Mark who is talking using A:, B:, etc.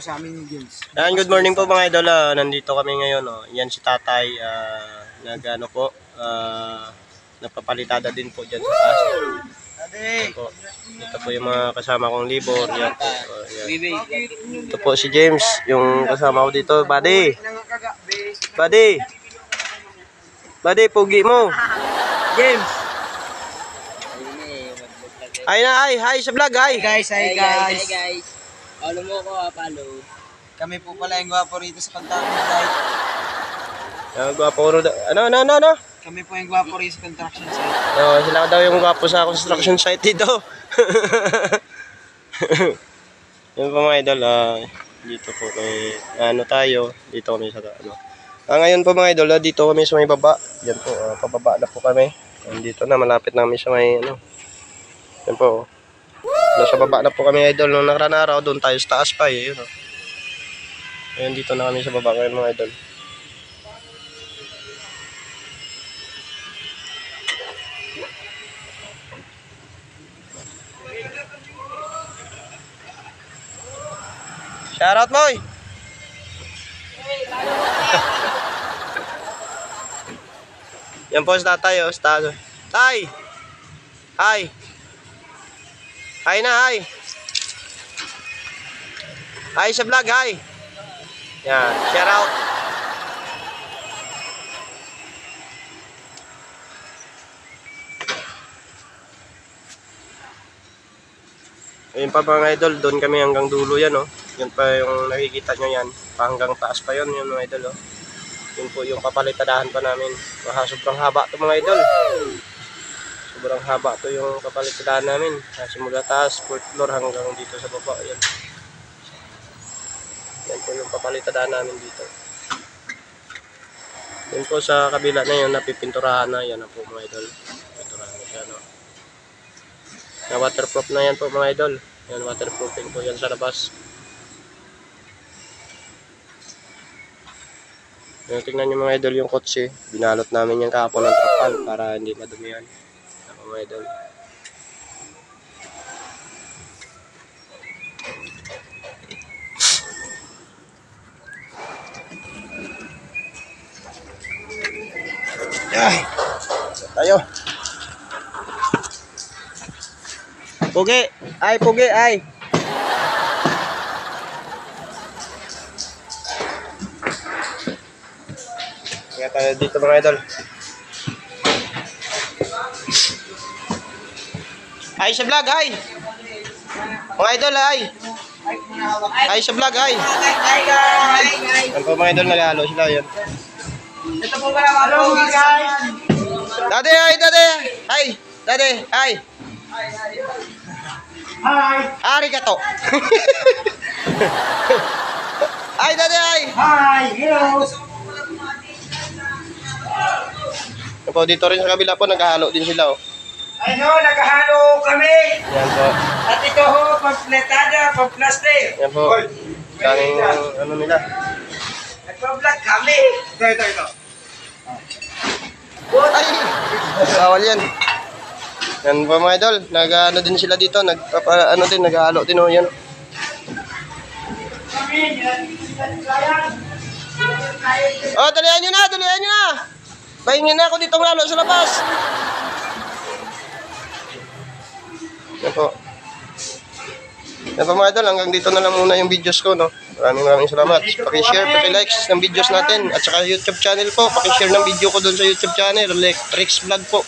A: sa amin yung James.
B: Yan, good morning po mga idol. Nandito kami ngayon. Yan si tatay. Nagano po. Nagpapalitada din po dyan sa taas. Yan po. Ito po yung mga kasama kong libor. Yan po. Yan. Ito po si James. Yung kasama ko dito. Buddy. Buddy. Buddy, pugi mo. James. Ay na, hi sa vlog, hi.
A: Hi guys.
C: Follow mo ko, follow.
A: Kami po pala yung gwapo rito sa Construction Site.
B: Gwapo ro. Ano?
A: Kami po yung gwapo rito sa Construction Site.
B: Sila daw yung gwapo sa construction site dito. Yung po mga idol, dito po may ano tayo, dito kami sa ano. Ngayon po mga idol, dito kami sa may baba. Diyan po, pababa na po kami. Dito na, malapit na kami sa may ano. Yan po. Nasa baba na po kami idol. Nung nakaraan araw, doon tayo sa taas pa eh. Yun, Ayun, dito na kami sa baba ngayon mga idol. Shoutout mo! Yan po sa tatay. Tay! Hi! Hi na, hi! Hi sa vlog, hi! Yan, shout out! Ayun pa mga idol, doon kami hanggang dulo yan, oh. Yan pa yung nakikita nyo yan. Hanggang taas pa yun, yung mga idol, oh. Yun po yung papalitadahan pa namin. Sobrang haba ito mga idol. Sobrang haba to yung kapalitadahan namin. Simula taas, 4th floor hanggang dito sa baba. Ayan. Yan po yung kapalitadahan namin dito. Yan po sa kabila na yun, napipinturahan na. Yan na po mga idol. Pinturahan na siya, no? Na waterproof na yan po mga idol. Yan, waterproofing po yan sa labas. Yan, tingnan nyo mga idol yung kotse. Binalot namin yung kahapon ng trapal para hindi madumihan. Mga idol. Ay, tayo. Pugi, ay. Kaya tayo dito mga idol. Hi sa vlog, hi! Mga idol, hi! Hi sa vlog, hi!
A: Hi guys!
B: Yan po mga idol, naghalo sila yun.
A: Ito po pala hello guys!
B: Dade, hi! Dade! Hi! Dade, hi!
A: Hi!
B: Arigato! Hi, Dade, hi!
A: Hi! Hello!
B: Yan po, dito rin sa kabila po, naghalo din sila, oh.
A: Ano, naghahalo kami!
B: Yan po.
A: At ito ho, pampletada, pamplaster.
B: Yan po. Daming ano nila.
A: Nagpa-vlog kami. Ito.
B: Ay! Bawal yan. Yan po mga idol. Nag-ano din sila dito. Naghahalo din. Yan. Oh, dalihan nyo na. Pahingin na ako dito ng lalo sa labas. Yan po. Yan po mga idol, hanggang dito na lang muna yung videos ko, no? Maraming salamat. Paki-share, paki-likes ng videos natin. At saka YouTube channel po. Paki-share ng video ko doon sa YouTube channel. Rex Vlog po.